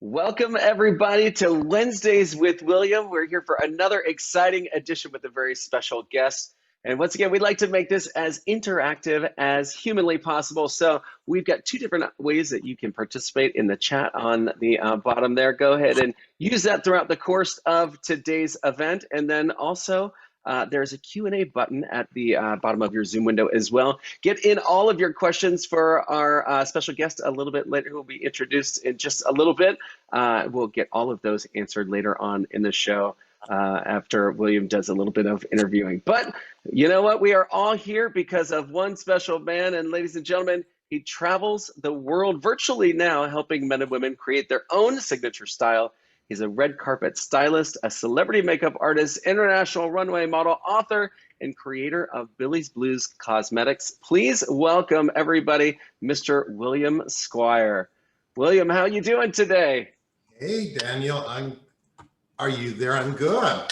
Welcome, everybody, to Wednesdays with William. We're here for another exciting edition with a very special guest. And once again, we'd like to make this as interactive as humanly possible. So we've got two different ways that you can participate in the chat on the bottom there. Go ahead and use that throughout the course of today's event. And then also, there's a Q&A button at the bottom of your Zoom window as well. Get in all of your questions for our special guest a little bit later, who will be introduced in just a little bit. We'll get all of those answered later on in the show after William does a little bit of interviewing. But you know what? We are all here because of one special man. And ladies and gentlemen, he travels the world virtually now, helping men and women create their own signature style. He's a red carpet stylist, a celebrity makeup artist, international runway model, author, and creator of Billy's Blues Cosmetics. Please welcome, everybody, Mr. William Squire. William, how you doing today? Hey, Daniel, are you there? I'm good.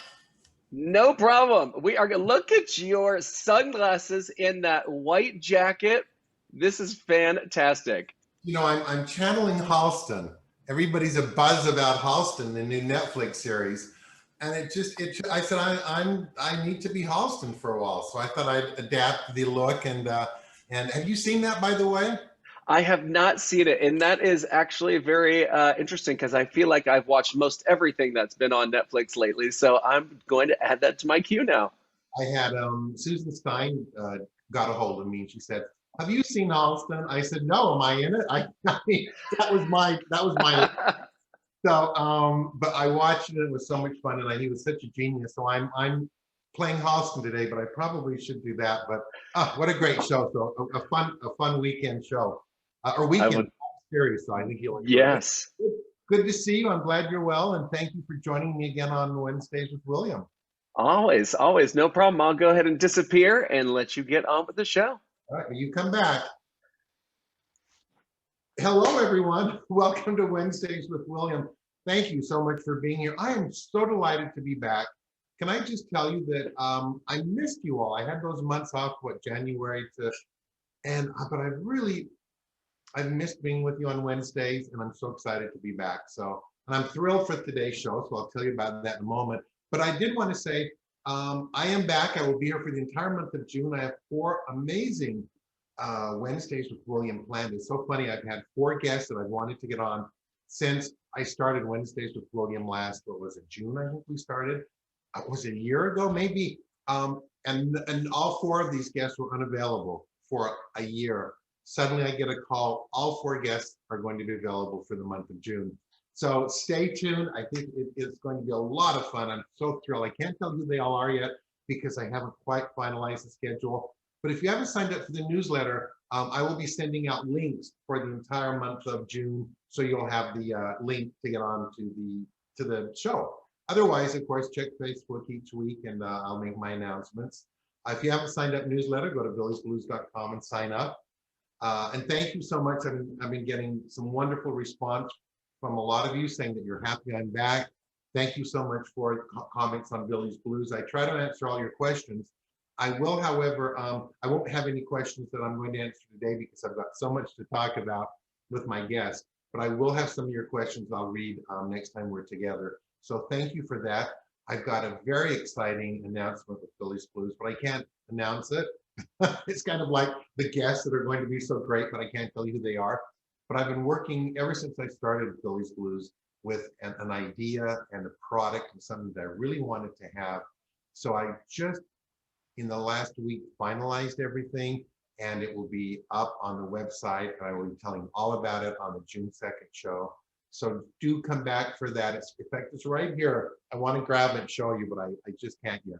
No problem. We are gonna look at your sunglasses in that white jacket. This is fantastic. You know, I'm channeling Halston. Everybody's a buzz about Halston, the new Netflix series. And I said, I need to be Halston for a while. So I thought I'd adapt the look and have you seen that, by the way? I have not seen it, and that is actually very interesting because I feel like I've watched most everything that's been on Netflix lately, so I'm going to add that to my queue now. I had Susan Stein got a hold of me and she said, "Have you seen Halston?" I said, "No, am I in it?" I mean, that was my so but I watched it. It was so much fun, and he was such a genius. So I'm playing Halston today, but I probably should do that. But what a great show! So a fun weekend show. Or weekend series, so I think you'll enjoy Yes. it. Good to see you. I'm glad you're well, and thank you for joining me again on Wednesdays with William. Always, always, no problem. I'll go ahead and disappear and let you get on with the show. All right, you come back. Hello, everyone. Welcome to Wednesdays with William. Thank you so much for being here. I am so delighted to be back. Can I just tell you that I missed you all. I had those months off, January to, but I've missed being with you on Wednesdays, and I'm so excited to be back. So, and I'm thrilled for today's show, so I'll tell you about that in a moment. But I did want to say, I am back. I will be here for the entire month of June. I have 4 amazing Wednesdays with William planned. It's so funny. I've had 4 guests that I've wanted to get on since I started Wednesdays with William last, what was it, June, I think we started? Was it a year ago, maybe? And all 4 of these guests were unavailable for a year. Suddenly I get a call, all 4 guests are going to be available for the month of June. So stay tuned. I think it's going to be a lot of fun. I'm so thrilled. I can't tell who they all are yet because I haven't quite finalized the schedule. But if you haven't signed up for the newsletter, I will be sending out links for the entire month of June. So you'll have the link to get on to the show. Otherwise, of course, check Facebook each week and I'll make my announcements. If you haven't signed up newsletter, go to billysblues.com and sign up. And thank you so much. I've been getting some wonderful response from a lot of you saying that you're happy I'm back. Thank you so much for comments on Billy's Blues. I try to answer all your questions. I will, however, I won't have any questions that I'm going to answer today because I've got so much to talk about with my guests, but I will have some of your questions I'll read next time we're together. So thank you for that. I've got a very exciting announcement with Billy's Blues, but I can't announce it. It's kind of like the guests that are going to be so great, but I can't tell you who they are. But I've been working ever since I started Billy's Blues with an idea and a product and something that I really wanted to have. So I just, in the last week, finalized everything, and it will be up on the website, and I will be telling all about it on the June 2nd show. So do come back for that. In fact, it's right here. I want to grab it and show you, but I just can't yet.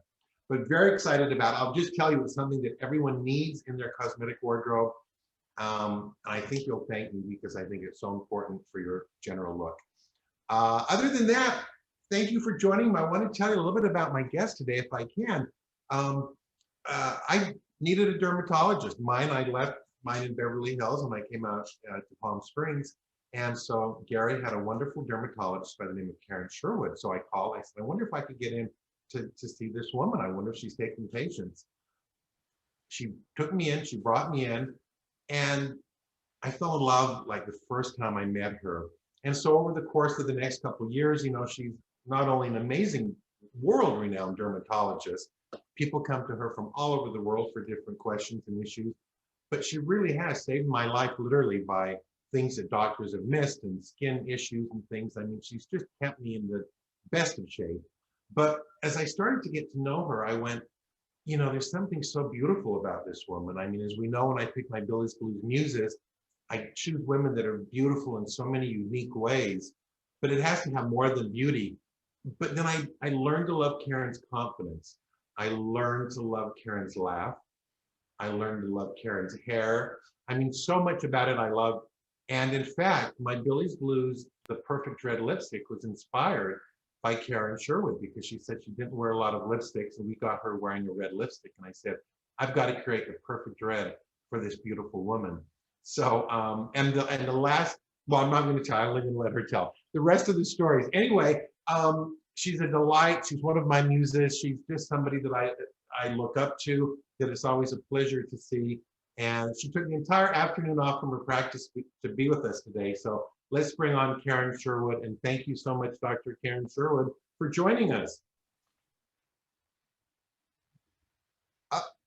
But very excited about it. I'll just tell you it's something that everyone needs in their cosmetic wardrobe. I think you'll thank me because I think it's so important for your general look. Other than that, thank you for joining me. I want to tell you a little bit about my guest today, if I can. I needed a dermatologist. I left mine in Beverly Hills and I came out to Palm Springs. And so Gary had a wonderful dermatologist by the name of Karen Sherwood. So I called, I said, I wonder if I could get in to see this woman. I wonder if she's taking patients. She took me in, she brought me in, and I fell in love like the first time I met her. And so over the course of the next couple of years, you know, she's not only an amazing world-renowned dermatologist, people come to her from all over the world for different questions and issues, but she really has saved my life literally by things that doctors have missed and skin issues and things. I mean, she's just kept me in the best of shape. But as I started to get to know her, I went, you know, there's something so beautiful about this woman. I mean, as we know, when I pick my Billy's Blues muses, I choose women that are beautiful in so many unique ways, but it has to have more than beauty. But then I learned to love Karen's confidence. I learned to love Karen's laugh. I learned to love Karen's hair. I mean, so much about it I love. And in fact, my Billy's Blues, the perfect red lipstick, was inspired by Karen Sherwood, because she said she didn't wear a lot of lipsticks, and we got her wearing a red lipstick. And I said, I've got to create the perfect red for this beautiful woman. So, and the last, well, I'm not going to tell, I'm going to let her tell the rest of the stories. Anyway, she's a delight. She's one of my muses. She's just somebody that I look up to, that it's always a pleasure to see. And she took the entire afternoon off from her practice to be with us today. So let's bring on Karen Sherwood. And thank you so much, Dr. Karen Sherwood, for joining us.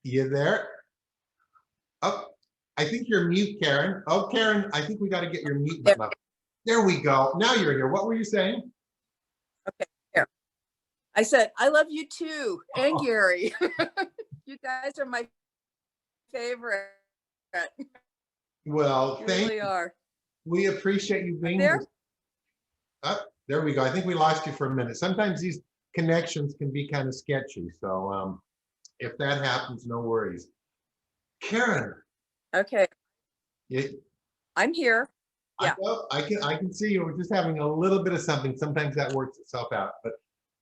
You there? Oh, I think you're mute, Karen. Oh, Karen, I think we got to get your mute button up. There we go. Now you're here. What were you saying? Okay, here. I said, I love you too, and Gary. You guys are my favorite. Well, You thank really you. are. We appreciate you being There? here. Oh, there we go. I think we lost you for a minute. Sometimes these connections can be kind of sketchy. So if that happens, no worries. Karen. Okay, It, I'm here. Yeah. I can see you. We're just having a little bit of something. Sometimes that works itself out. But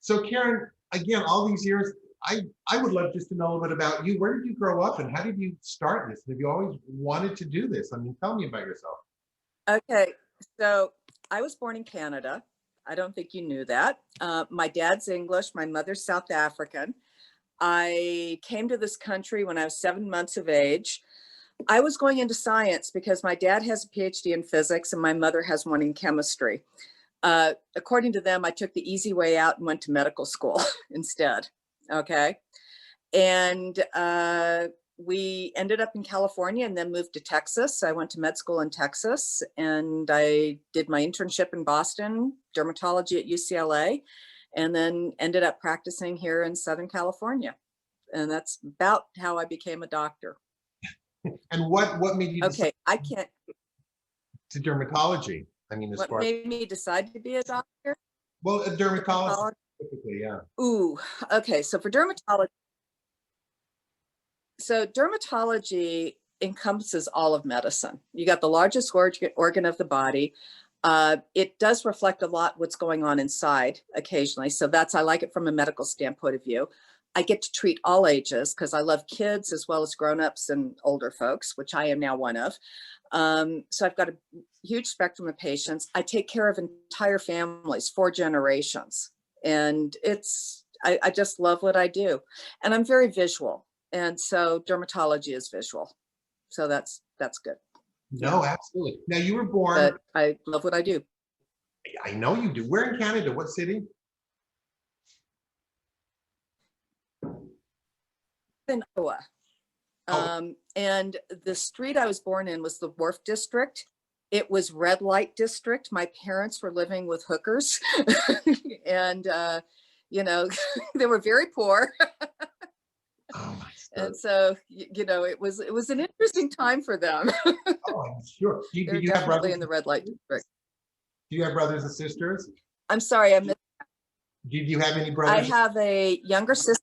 so Karen, again, all these years, I would love just to know a little bit about you. Where did you grow up and how did you start this? Have you always wanted to do this? I mean, tell me about yourself. Okay, so I was born in Canada. I don't think you knew that. My dad's English, my mother's South African. I came to this country when I was 7 months of age. I was going into science because my dad has a PhD in physics and my mother has one in chemistry. According to them, I took the easy way out and went to medical school instead. Okay. And we ended up in California and then moved to Texas. I went to med school in Texas and I did my internship in Boston, dermatology at UCLA, and then ended up practicing here in Southern California. And that's about how I became a doctor. And what made you Okay, I can't. to dermatology? I mean, as What far made me decide to be a doctor? well, a dermatologist typically, yeah. Ooh, okay. So for dermatology, encompasses all of medicine. You got the largest organ of the body. It does reflect a lot what's going on inside occasionally. So I like it from a medical standpoint of view. I get to treat all ages because I love kids as well as grownups and older folks, which I am now one of. So I've got a huge spectrum of patients. I take care of entire families, 4 generations. And I just love what I do. And I'm very visual. And so dermatology is visual. So that's good. No, absolutely. Now you were born. But I love what I do. I know you do. Where in Canada? What city? In Ottawa. And the street I was born in was the Wharf District. It was red light district. My parents were living with hookers and, you know, they were very poor. Oh my And so, you know, it was an interesting time for them. Oh, I'm sure. Do you have brothers in the red light district. Do you have brothers and sisters? I'm sorry, I missed. Do you have any brothers? I have a younger sister.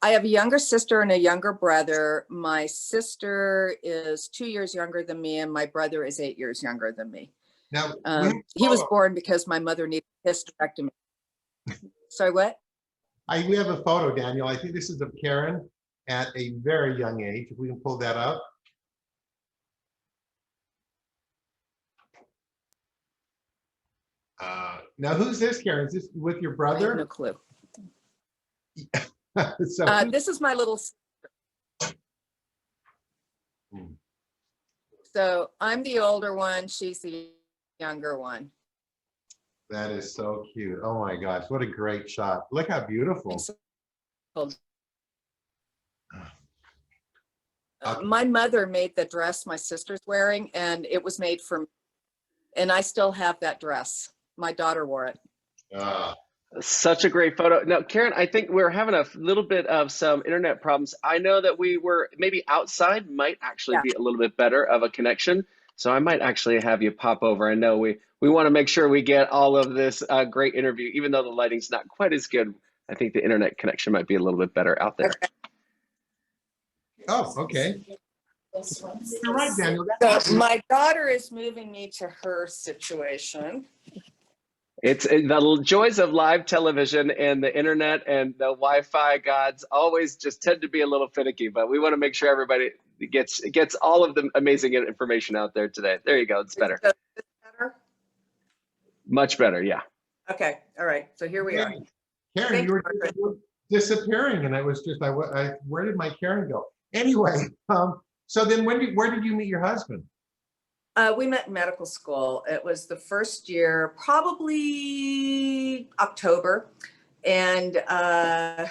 I have a younger sister and a younger brother. My sister is 2 years younger than me, and my brother is 8 years younger than me. Now, he was born because my mother needed a hysterectomy. Sorry, what? we have a photo, Daniel. I think this is of Karen at a very young age. If we can pull that up. Now, who's this, Karen? Is this with your brother? I have no clue. So, This is my little sister. So I'm the older one. She's the younger one. That is so cute. Oh my gosh, what a great shot. Look how beautiful. My mother made the dress my sister's wearing, and it was made for me. And I still have that dress. My daughter wore it. Ah, Such a great photo. Now, Karen, I think we're having a little bit of some internet problems. I know that we were maybe outside might actually Yeah. be a little bit better of a connection. So I might actually have you pop over. I know we want to make sure we get all of this great interview, even though the lighting's not quite as good. I think the internet connection might be a little bit better out there. Okay. oh, okay. You're right, Daniel. So my daughter is moving me to her situation. It's the joys of live television and the internet and the Wi-Fi gods always just tend to be a little finicky, but we want to make sure everybody gets all of the amazing information out there today. There you go. It's better. Is this better? Much better. Yeah. Okay. All right. So here we are. Karen, Thank you were you. disappearing, and I was just, where did my Karen go? Anyway, so then where did you meet your husband? We met in medical school. It was the first year, probably October. And I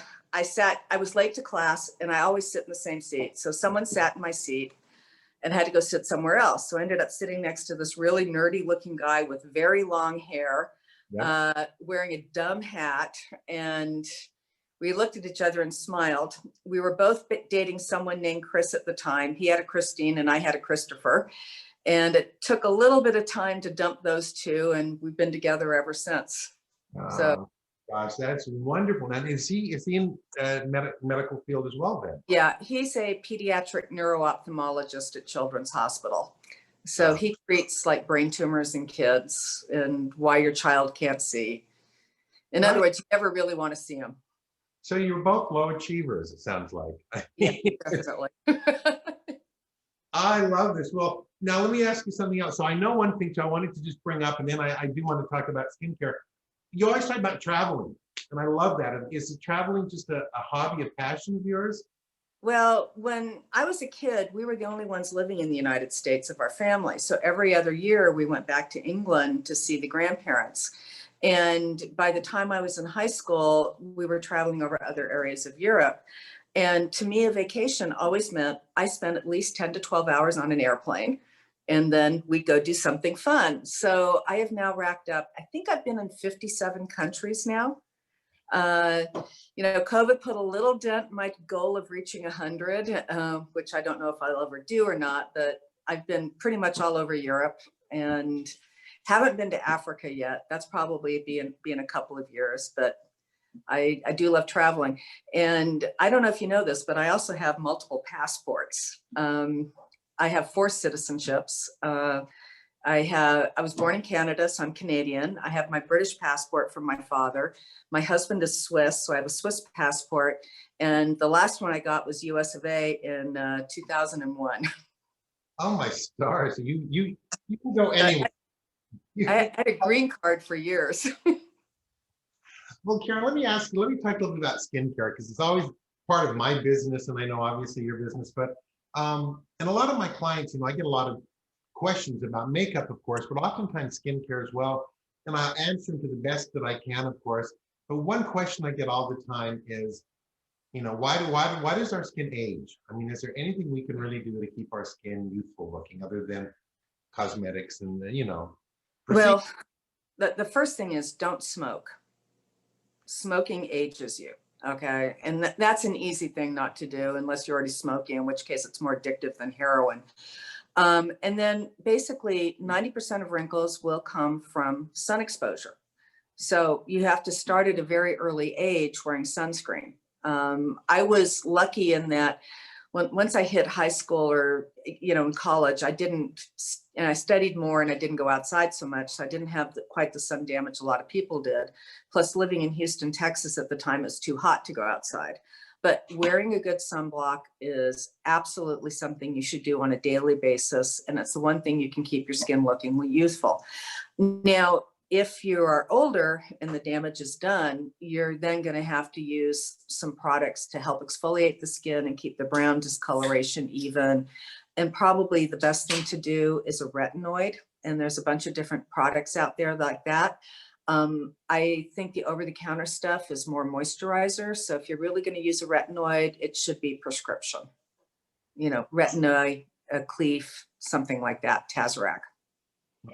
was late to class, and I always sit in the same seat. So someone sat in my seat and had to go sit somewhere else. So I ended up sitting next to this really nerdy looking guy with very long hair, wearing a dumb hat. And we looked at each other and smiled. We were both dating someone named Chris at the time. He had a Christine and I had a Christopher. And it took a little bit of time to dump those two, and we've been together ever since. So, gosh, that's wonderful. Now, is he in medical field as well then? Yeah, he's a pediatric neuro-ophthalmologist at Children's Hospital. So he treats like brain tumors in kids and why your child can't see. In other words, you never really want to see him. So you're both low achievers, it sounds like. Yeah, definitely. I love this. Well, now let me ask you something else. So I know one thing, so I wanted to just bring up, and then I do want to talk about skincare. You always talk about traveling, and I love that. Is it traveling just a hobby, a passion of yours? Well, when I was a kid, we were the only ones living in the United States of our family. So every other year we went back to England to see the grandparents. And by the time I was in high school, we were traveling over other areas of Europe. And to me, a vacation always meant I spent at least 10 to 12 hours on an airplane, and then we'd go do something fun. So I have now racked up, I think I've been in 57 countries now. COVID put a little dent in my goal of reaching 100, which I don't know if I'll ever do or not, but I've been pretty much all over Europe and haven't been to Africa yet. That's probably be in a couple of years, but I do love traveling. And I don't know if you know this, but I also have multiple passports. I have 4 citizenships. I was born in Canada, so I'm Canadian. I have my British passport from my father. My husband is Swiss, so I have a Swiss passport. And the last one I got was US of A in 2001. Oh my stars! You can go anywhere. I had a green card for years. Well, Karen, let me talk a little bit about skincare, because it's always part of my business, and I know obviously your business, but and a lot of my clients, I get a lot of questions about makeup, of course, but oftentimes skincare as well, and I'll answer them to the best that I can, of course. But one question I get all the time is, why does our skin age? I mean, is there anything we can really do to keep our skin youthful looking other than cosmetics and Well, the first thing is don't smoke. Smoking ages you, okay? And that's an easy thing not to do unless you're already smoking, in which case it's more addictive than heroin. And then basically 90% of wrinkles will come from sun exposure. So you have to start at a very early age wearing sunscreen. I was lucky in that once I hit high school or, in college, I studied more and I didn't go outside so much. So I didn't have quite the sun damage a lot of people did. Plus living in Houston, Texas at the time, it was too hot to go outside. But wearing a good sunblock is absolutely something you should do on a daily basis. And it's the one thing you can keep your skin looking youthful. Now, if you are older and the damage is done, you're then going to have to use some products to help exfoliate the skin and keep the brown discoloration even. And probably the best thing to do is a retinoid. and there's a bunch of different products out there like that. I think the over-the-counter stuff is more moisturizer. So if you're really going to use a retinoid, it should be prescription. You know, retinoid, a Cleef, something like that, Tazorac.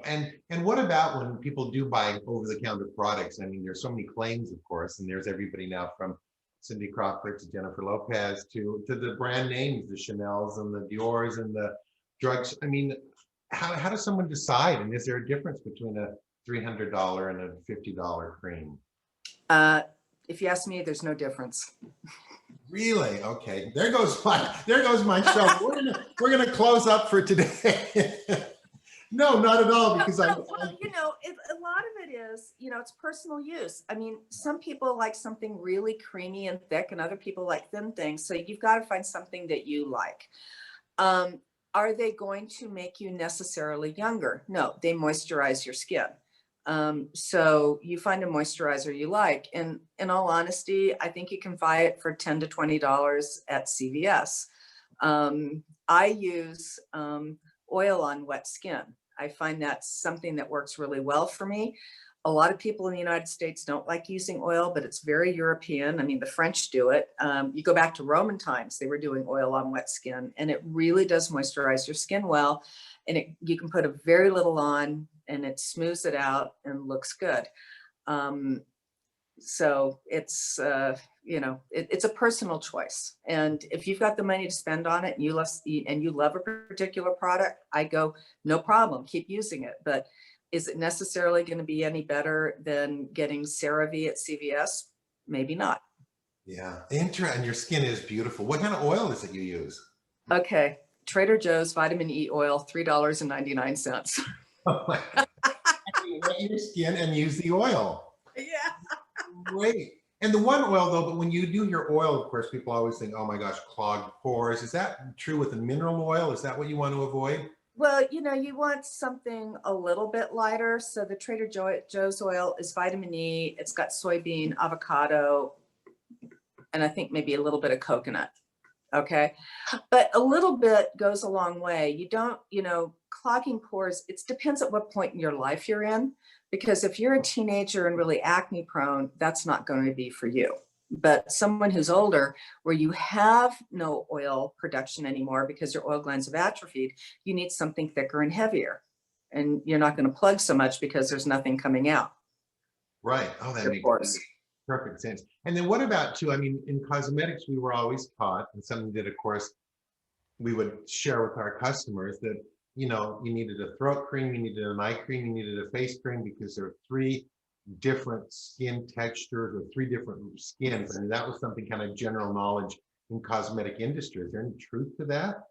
And what about when people do buy over-the-counter products? I mean, there's so many claims, of course, and there's everybody now from Cindy Crawford to Jennifer Lopez to the brand names, the Chanels and the Dior's and the drugs. I mean, how does someone decide? And is there a difference between a $300 and a $50 cream? If you ask me, there's no difference. Really? Okay. There goes my show. We're gonna close up for today. No, not at all, because well, you know, a lot of it is, you know, it's personal use. I mean, some people like something really creamy and thick, and other people like thin things. So you've got to find something that you like. Are they going to make you necessarily younger? No, they moisturize your skin. So you find a moisturizer you like. And in all honesty, I think you can buy it for $10 to $20 at CVS. I use oil on wet skin. I find that's something that works really well for me. A lot of people in the United States don't like using oil, but it's very European. I mean, the French do it. You go back to Roman times, they were doing oil on wet skin, and it really does moisturize your skin well. And you can put a very little on, and it smooths it out and looks good. So it's, you know, it's a personal choice. And if you've got the money to spend on it and you love a particular product, I go, no problem, keep using it. But is it necessarily going to be any better than getting CeraVe at CVS? Maybe not. Yeah, and your skin is beautiful. What kind of oil is it you use? Okay, Trader Joe's vitamin E oil, $3.99. Oh my God. You wet your skin and use the oil. Yeah. Great. And the one oil though, but when you do your oil, of course, people always think, oh my gosh, clogged pores. Is that true with the mineral oil? Is that what you want to avoid? Well, you know, you want something a little bit lighter. So the Trader Joe's oil is vitamin E. It's got soybean, avocado, and I think maybe a little bit of coconut. Okay. But a little bit goes a long way. You don't, you know, clogging pores, it depends at what point in your life you're in. Because if you're a teenager and really acne prone, that's not going to be for you. But someone who's older, where you have no oil production anymore because your oil glands have atrophied, you need something thicker and heavier. And you're not going to plug so much because there's nothing coming out. Right. Oh, that makes perfect sense. And then what about too, I mean, in cosmetics, we were always taught, and something that, of course, we would share with our customers that, you know, you needed a throat cream, you needed an eye cream, you needed a face cream, because there are 3 different skin textures or 3 different skins. And that was something kind of general knowledge in cosmetic industry. Is there any truth to that?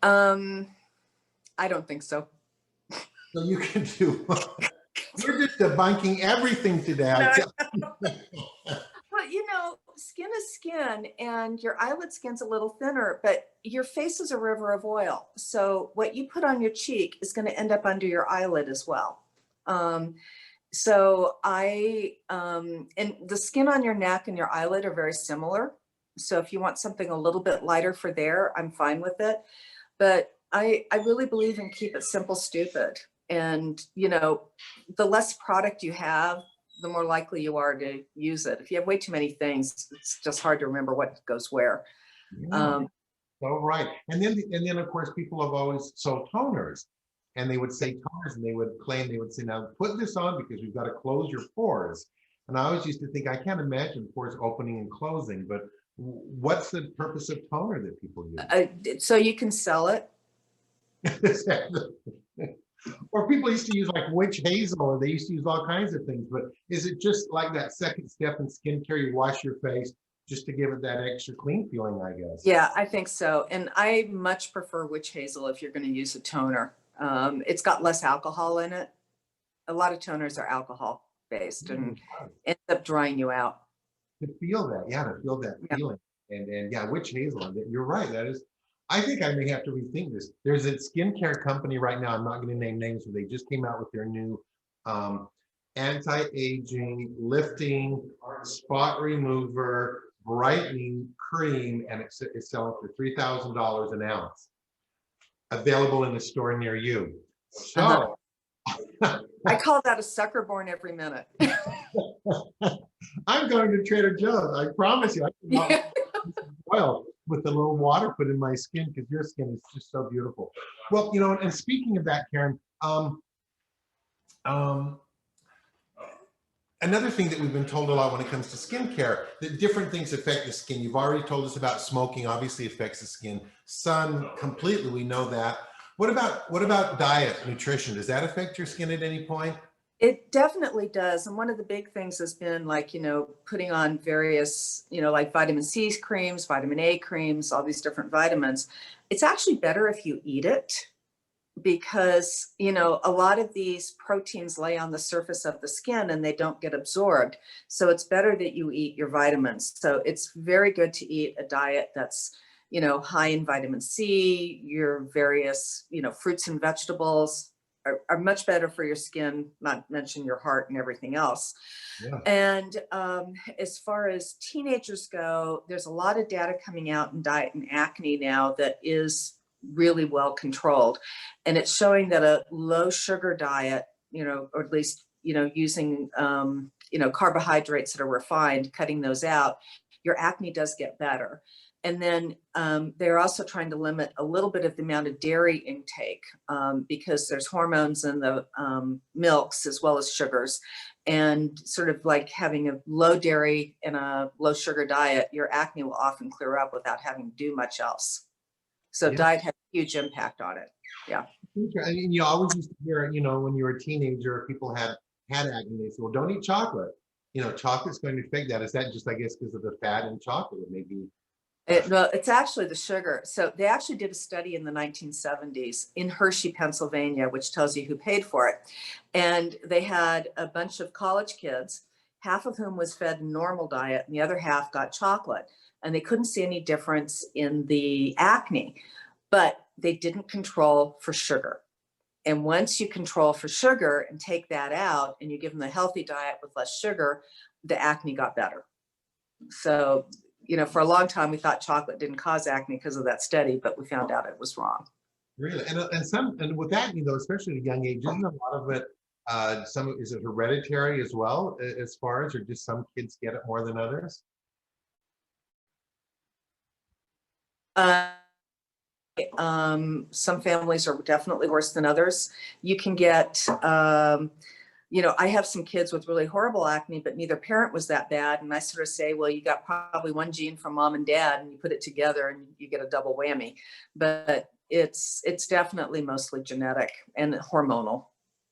I don't think so. So you can do, you're just debunking everything today. No. But you know, skin is skin, and your eyelid skin's a little thinner, but your face is a river of oil. So what you put on your cheek is going to end up under your eyelid as well. And the skin on your neck and your eyelid are very similar. So if you want something a little bit lighter for there, I'm fine with it. But I really believe in keep it simple, stupid. And, you know, the less product you have, the more likely you are to use it. If you have way too many things, it's just hard to remember what goes where. Yeah. So right. And then of course, people have always sold toners, and they would say toners, and they would claim, they would say, now put this on because we've got to close your pores. And I always used to think, I can't imagine pores opening and closing, but what's the purpose of toner that people use? So you can sell it. Or people used to use like witch hazel, or they used to use all kinds of things, but is it just like that second step in skincare? You wash your face just to give it that extra clean feeling, I guess. Yeah, I think so. And I much prefer witch hazel if you're going to use a toner. It's got less alcohol in it. A lot of toners are alcohol based and end up drying you out. To feel that, yeah, to feel that feeling. And yeah, witch hazel, and you're right, that is, I think I may have to rethink this. There's a skincare company right now, I'm not going to name names, but they just came out with their new anti-aging, lifting, spot remover, brightening cream, and it's selling for $3,000 an ounce. Available in a store near you. So I call that a sucker born every minute. I'm going to Trader Joe's. I promise you. I can help Yeah. oil with a little water put in my skin because your skin is just so beautiful. Well, and speaking of that, Karen, um, another thing that we've been told a lot when it comes to skincare, that different things affect the skin. You've already told us about smoking, obviously affects the skin. Sun, completely, we know that. What about diet, nutrition? Does that affect your skin at any point? It definitely does. And one of the big things has been like, putting on various, like vitamin C creams, vitamin A creams, all these different vitamins. It's actually better if you eat it because, a lot of these proteins lay on the surface of the skin and they don't get absorbed. So it's better that you eat your vitamins. So it's very good to eat a diet that's, high in vitamin C, your various, fruits and vegetables are much better for your skin, not mention your heart and everything else. Yeah. And as far as teenagers go, there's a lot of data coming out in diet and acne now that is really well controlled. And it's showing that a low sugar diet, or at least, using, carbohydrates that are refined, cutting those out, your acne does get better. And then they're also trying to limit a little bit of the amount of dairy intake because there's hormones in the milks as well as sugars. And sort of like having a low dairy and a low sugar diet, your acne will often clear up without having to do much else. So Yeah. diet has a huge impact on it. Yeah. And you always used to hear, when you were a teenager, people had acne. They said, well, don't eat chocolate. Chocolate's going to affect that. Is that just, I guess, because of the fat in chocolate? Maybe. Well, it's actually the sugar. So they actually did a study in the 1970s in Hershey, Pennsylvania, which tells you who paid for it. And they had a bunch of college kids, half of whom was fed a normal diet and the other half got chocolate. And they couldn't see any difference in the acne, but they didn't control for sugar. And once you control for sugar and take that out and you give them a healthy diet with less sugar, the acne got better. So, for a long time, we thought chocolate didn't cause acne because of that study, but we found out it was wrong. Really? And with acne, though, especially at a young age, isn't a lot of it, is it hereditary as well, as far as, or just some kids get it more than others? Some families are definitely worse than others. You can get, I have some kids with really horrible acne, but neither parent was that bad. And I sort of say, well, you got probably one gene from mom and dad and you put it together and you get a double whammy. But it's definitely mostly genetic and hormonal.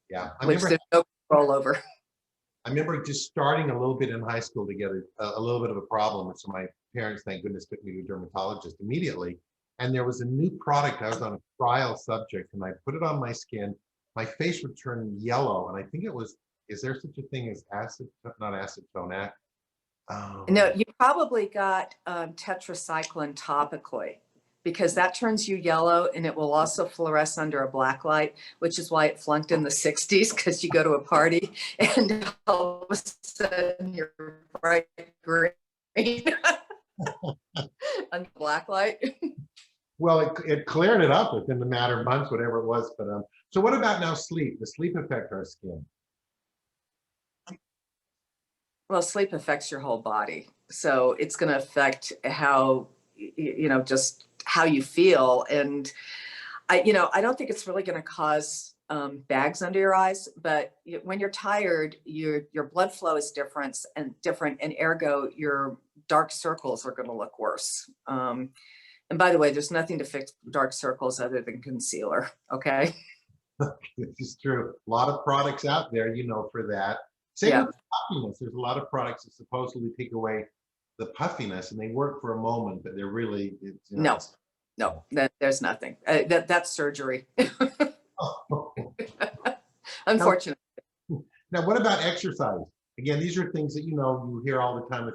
Yeah. Which there's no control over. I remember just starting a little bit in high school to get a little bit of a problem. And so my parents, thank goodness, took me to a dermatologist immediately. And there was a new product. I was on a trial subject and I put it on my skin. My face would turn yellow. And I think it was, is there such a thing as not acetone? No, you probably got tetracycline topically because that turns you yellow and it will also fluoresce under a black light, which is why it flunked in the 60s because you go to a party and all of a sudden you're bright green under black light. Well, it cleared it up within a matter of months, whatever it was. But so what about now sleep? Does sleep affect our skin? Well, sleep affects your whole body. So it's going to affect how, just how you feel. And I don't think it's really going to cause bags under your eyes, but when you're tired, your blood flow is different, and ergo your dark circles are going to look worse. And by the way, there's nothing to fix dark circles other than concealer. Okay. This is true. A lot of products out there, for that. Same with puffiness. There's a lot of products that supposedly take away the puffiness, and they work for a moment, but they're really no, there's nothing. That's surgery. Unfortunately. Now, what about exercise? Again, these are things that you hear all the time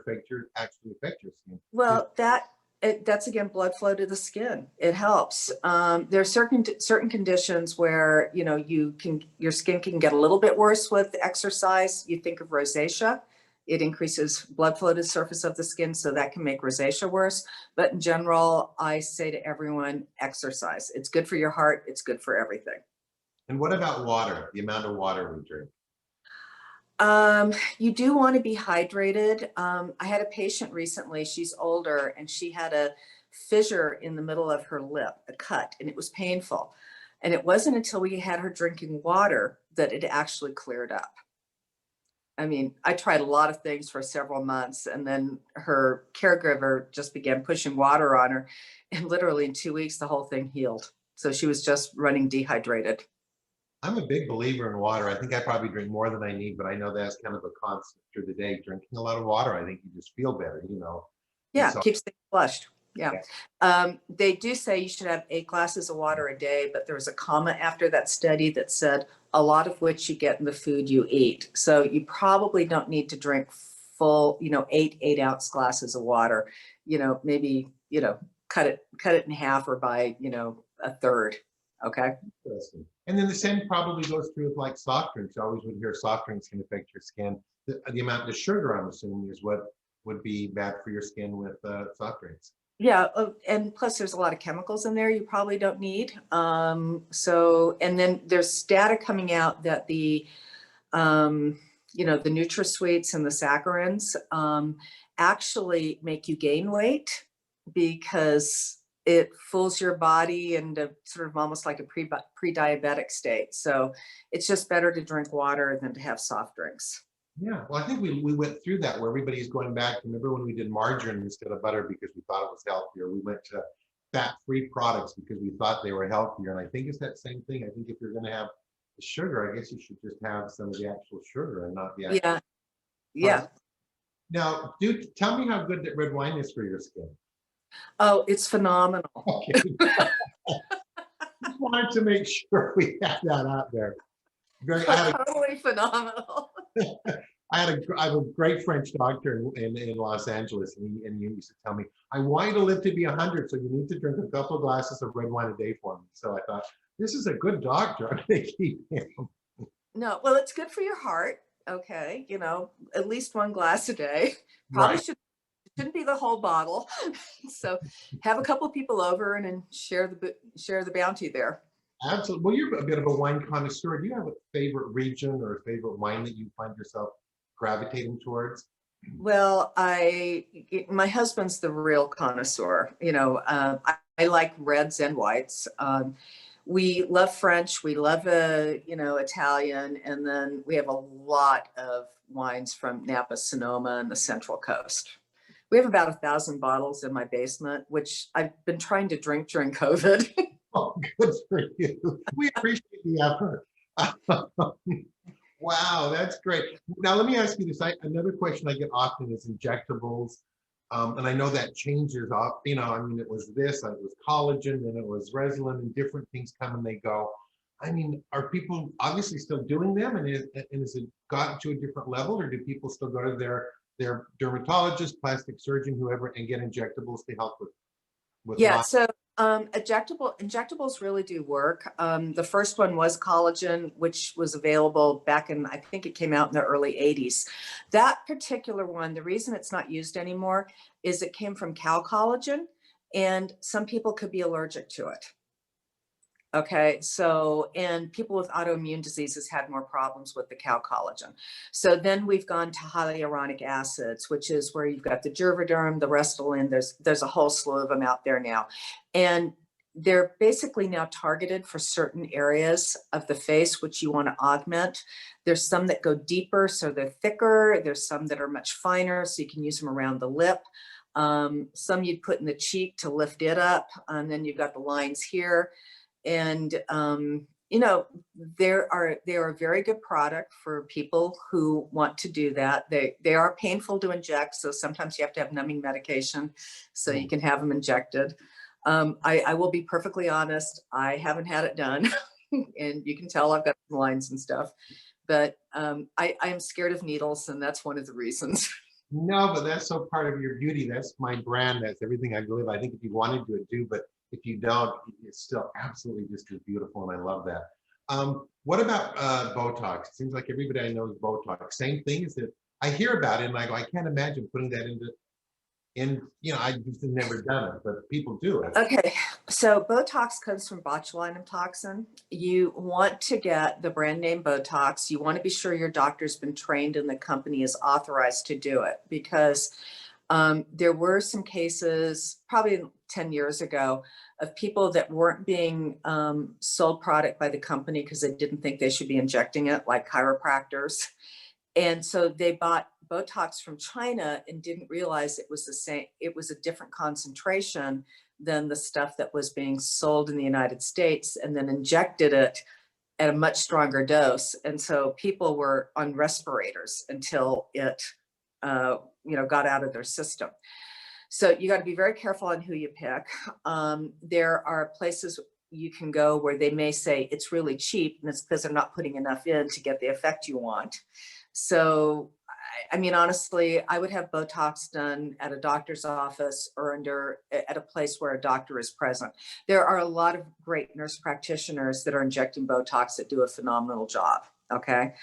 actually affect your skin. Well, that's again blood flow to the skin. It helps. There are certain conditions where your skin can get a little bit worse with exercise. You think of rosacea. It increases blood flow to the surface of the skin, so that can make rosacea worse. But in general, I say to everyone, exercise. It's good for your heart. It's good for everything. And what about water? The amount of water we drink? You do want to be hydrated. I had a patient recently, she's older, and she had a fissure in the middle of her lip, a cut, and it was painful. And it wasn't until we had her drinking water that it actually cleared up. I mean, I tried a lot of things for several months, and then her caregiver just began pushing water on her. And literally in 2 weeks, the whole thing healed. So she was just running dehydrated. I'm a big believer in water. I think I probably drink more than I need, but I know that's kind of a constant through the day. Drinking a lot of water, I think you just feel better, you know. And Yeah, so, keeps things flushed. Yeah. yeah. They do say you should have 8 glasses of water a day, but there was a comma after that study that said a lot of which you get in the food you eat. So you probably don't need to drink full, 8 ounce glasses of water. Maybe, cut it in half or by, a third. Okay. Interesting. And then the same probably goes through with like soft drinks. I always would hear soft drinks can affect your skin. The amount of sugar, I'm assuming, is what would be bad for your skin with soft drinks. Yeah, and plus there's a lot of chemicals in there you probably don't need. And then there's data coming out that the NutraSweets and the saccharins actually make you gain weight because it fools your body into sort of almost like a pre-diabetic state. So it's just better to drink water than to have soft drinks. Yeah, well, I think we went through that where everybody's going back. Remember when we did margarine instead of butter because we thought it was healthier? We went to fat-free products because we thought they were healthier. And I think it's that same thing. I think if you're going to have the sugar, I guess you should just have some of the actual sugar and not the actual. Yeah, yeah. Product. Now, tell me how good that red wine is for your skin. Oh, it's phenomenal. Okay. Just wanted to make sure we had that out there. Totally phenomenal. I have a great French doctor in Los Angeles, and he used to tell me, I want you to live to be 100, so you need to drink a couple of glasses of red wine a day for me. So I thought, this is a good doctor. I'm going to keep him. No, well, it's good for your heart. Okay, at least 1 glass a day. Probably Right. shouldn't be the whole bottle. So have a couple people over and then share the bounty there. Absolutely. Well, you're a bit of a wine connoisseur. Do you have a favorite region or a favorite wine that you find yourself gravitating towards? Well, my husband's the real connoisseur. I like reds and whites. We love French. We love Italian, and then we have a lot of wines from Napa, Sonoma, and the Central Coast. We have about 1,000 bottles in my basement, which I've been trying to drink during COVID. Oh, good for you. We appreciate the effort. Wow, that's great. Now, let me ask you this. Another question I get often is injectables. And I know that changes off, it was this, it was collagen, then it was Resolin, and different things come and they go. I mean, are people obviously still doing them? And is it gotten to a different level, or do people still go to their dermatologist, plastic surgeon, whoever, and get injectables to help with Yeah, so injectables really do work. The first one was collagen, which was available back in, I think it came out in the early 80s. That particular one, the reason it's not used anymore is it came from cow collagen, and some people could be allergic to it. Okay, so, and people with autoimmune diseases had more problems with the cow collagen. So then we've gone to hyaluronic acids, which is where you've got the Juvederm, the Restylane, there's a whole slew of them out there now. And they're basically now targeted for certain areas of the face, which you want to augment. There's some that go deeper, so they're thicker. There's some that are much finer, so you can use them around the lip. Some you'd put in the cheek to lift it up. And then you've got the lines here. And, they are a very good product for people who want to do that. They are painful to inject. So sometimes you have to have numbing medication so you can have them injected. I will be perfectly honest. I haven't had it done and you can tell I've got some lines and stuff, but I am scared of needles, and that's one of the reasons. No, but that's so part of your beauty. That's my brand. That's everything I believe. I think if you want to do it, do, but if you don't, it's still absolutely just as beautiful, and I love that. What about Botox? It seems like everybody I know is Botox. Same thing. Is that I hear about it and I go, I can't imagine putting that I just have never done it, but people do it. Okay. So Botox comes from botulinum toxin. You want to get the brand name Botox. You want to be sure your doctor's been trained and the company is authorized to do it, because there were some cases probably 10 years ago of people that weren't being sold product by the company because they didn't think they should be injecting it, like chiropractors. And so they bought Botox from China and didn't realize it was the same, it was a different concentration than the stuff that was being sold in the United States, and then injected it at a much stronger dose. And so people were on respirators until it, got out of their system. So you got to be very careful on who you pick. There are places you can go where they may say it's really cheap, and it's because they're not putting enough in to get the effect you want. So, I mean, honestly, I would have Botox done at a doctor's office or at a place where a doctor is present. There are a lot of great nurse practitioners that are injecting Botox that do a phenomenal job. Okay.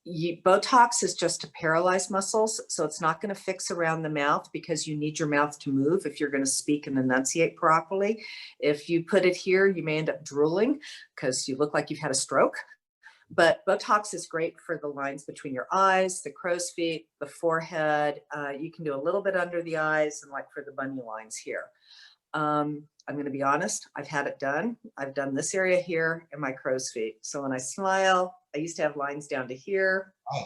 Botox is just to paralyze muscles, so it's not going to fix around the mouth, because you need your mouth to move if you're going to speak and enunciate properly. If you put it here, you may end up drooling because you look like you've had a stroke. But Botox is great for the lines between your eyes, the crow's feet, the forehead. You can do a little bit under the eyes, and like for the bunny lines here. I'm going to be honest, I've had it done. I've done this area here and my crow's feet. So when I smile, I used to have lines down to here. Oh.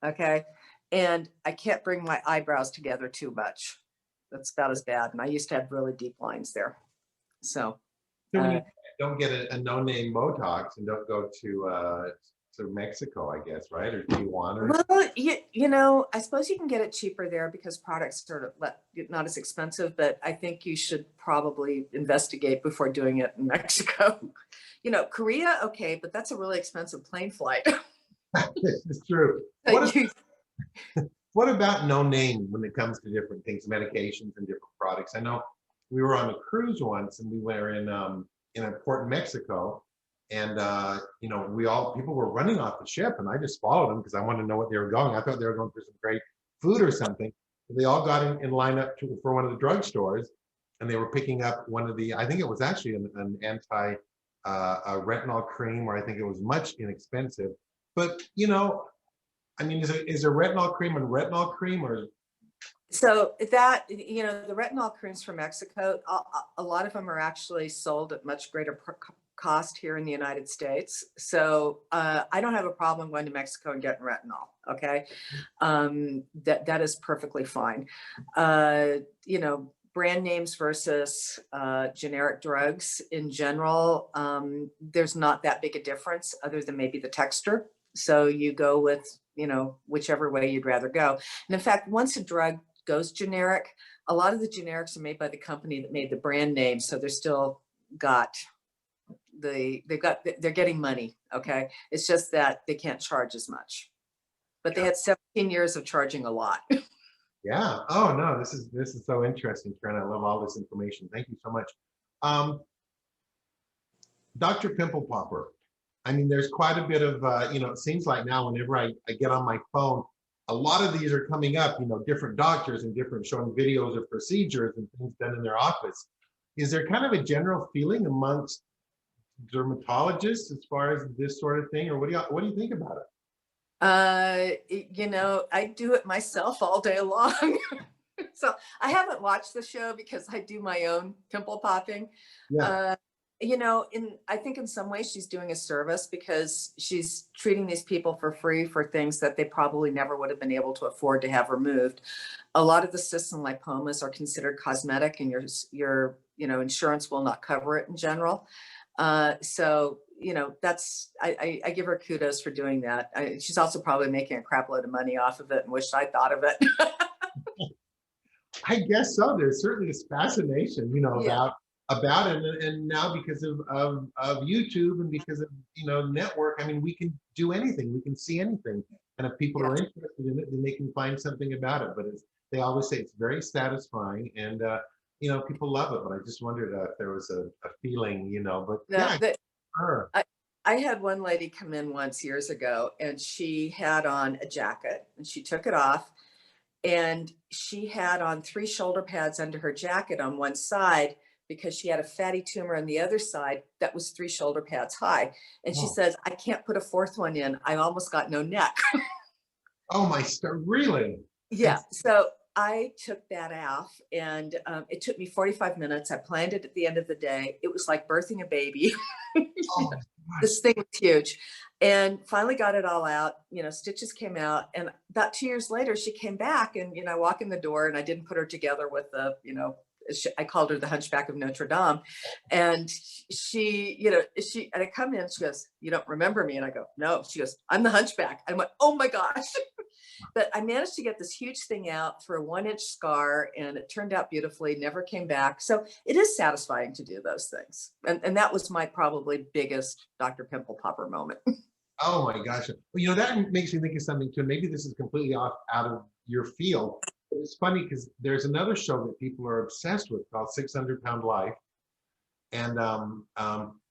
Okay. And I can't bring my eyebrows together too much. That's about as bad. And I used to have really deep lines there. So when you don't get a no-name Botox and don't go to Mexico, I guess, right? Or Tijuana? Well, I suppose you can get it cheaper there because products are not as expensive, but I think you should probably investigate before doing it in Mexico. Korea, okay, but that's a really expensive plane flight. It's true. What about no name when it comes to different things, medications and different products? I know we were on a cruise once, and we were in a port in Mexico, and people were running off the ship, and I just followed them because I wanted to know what they were going. I thought they were going for some great food or something. But they all got in line up for one of the drugstores, and they were picking up one of the, I think it was actually an anti a retinol cream, or I think it was much inexpensive. But I mean, is a retinol cream and retinol cream, or? So that, the retinol creams from Mexico, a lot of them are actually sold at much greater cost here in the United States. So I don't have a problem going to Mexico and getting retinol. Okay. That is perfectly fine. Brand names versus generic drugs in general, there's not that big a difference other than maybe the texture. So you go with, whichever way you'd rather go. And in fact, once a drug goes generic, a lot of the generics are made by the company that made the brand name. So they're still they're getting money. Okay. It's just that they can't charge as much, but they had 17 years of charging a lot. Yeah. Oh no, this is so interesting, Karen. I love all this information. Thank you so much. Dr. Pimple Popper. I mean, there's quite a bit of, it seems like now whenever I get on my phone, a lot of these are coming up, different doctors and different showing videos of procedures and things done in their office. Is there kind of a general feeling amongst dermatologists as far as this sort of thing, or what do you think about it? I do it myself all day long. So I haven't watched the show because I do my own pimple popping. Yeah. I think in some ways she's doing a service because she's treating these people for free for things that they probably never would have been able to afford to have removed. A lot of the cysts and lipomas are considered cosmetic, and your insurance will not cover it in general. So that's, I give her kudos for doing that. She's also probably making a crap load of money off of it and wished I thought of it. I guess so. There's certainly this fascination, about it, and now because of YouTube and because of network, I mean, we can do anything, we can see anything, and if people are interested in it, then they can find something about it. But they always say, it's very satisfying, and people love it. But I just wondered if there was a feeling, but sure. I had one lady come in once years ago, and she had on a jacket, and she took it off, and she had on 3 shoulder pads under her jacket on one side, because she had a fatty tumor on the other side that was 3 shoulder pads high. And she says, I can't put a 4th one in. I almost got no neck. Oh my star, really? Yeah. So I took that off, and it took me 45 minutes. I planned it at the end of the day. It was like birthing a baby. Oh, This thing was huge, and finally got it all out. Stitches came out, and about 2 years later, she came back, and I walk in the door, and I didn't put her together with the, I called her the Hunchback of Notre Dame, and and I come in, she goes, "You don't remember me?" And I go, "No." She goes, "I'm the Hunchback." I went, "Oh my gosh." But I managed to get this huge thing out for a 1-inch scar, and it turned out beautifully, never came back. So it is satisfying to do those things. And that was my probably biggest Dr. Pimple Popper moment. Oh my gosh. Well, that makes me think of something too. Maybe this is completely out of your field. But it's funny because there's another show that people are obsessed with called 600-Pound Life. And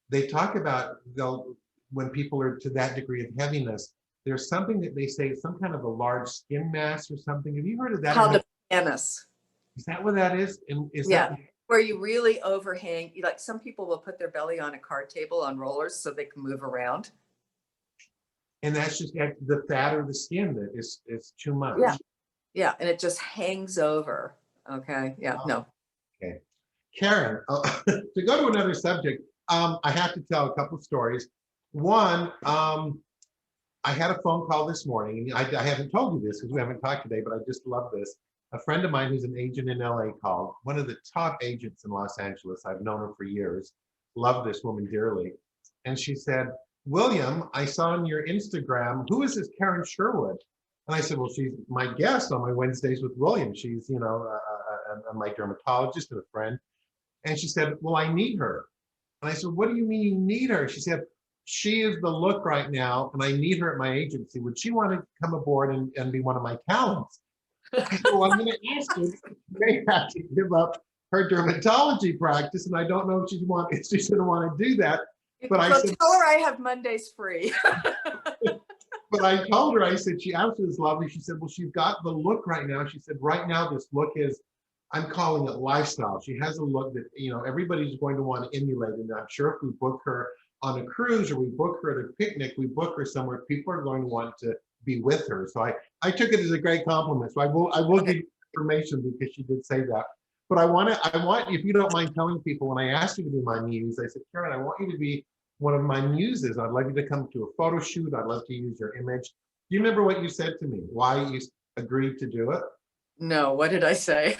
they talk about when people are to that degree of heaviness, there's something that they say, some kind of a large skin mass or something. Have you heard of that? Called a panis. Is that what that is? And is that where you really overhang? Like some people will put their belly on a card table on rollers so they can move around. And that's just the fat or the skin that is too much. Yeah, and it just hangs over. Okay. Yeah. Oh, no. Okay. Karen, to go to another subject, I have to tell a couple of stories. One, I had a phone call this morning, and I haven't told you this because we haven't talked today, but I just love this. A friend of mine who's an agent in LA called, one of the top agents in Los Angeles. I've known her for years. Love this woman dearly. And she said, "William, I saw on your Instagram, who is this Karen Sherwood?" And I said, "Well, she's my guest on my Wednesdays with William. She's, my dermatologist and a friend." And she said, "Well, I need her." And I said, "What do you mean you need her?" She said, "She is the look right now, and I need her at my agency. Would she want to come aboard and be one of my talents?" I said, "Well, I'm going to ask her. She may have to give up her dermatology practice, and I don't know if she's going to want to do that." But I said, "Tell her I have Mondays free." But I told her, I said, she absolutely is lovely. She said, "Well, she's got the look right now." She said, "Right now, this look is, I'm calling it lifestyle." She has a look that, everybody's going to want to emulate. And I'm sure if we book her on a cruise or we book her at a picnic, we book her somewhere, people are going to want to be with her. So I took it as a great compliment. So I will give you information because she did say that. But I want, if you don't mind telling people, when I asked you to be my muse, I said, "Karen, I want you to be one of my muses. I'd like you to come to a photo shoot. I'd love to use your image." Do you remember what you said to me? Why you agreed to do it? No, what did I say?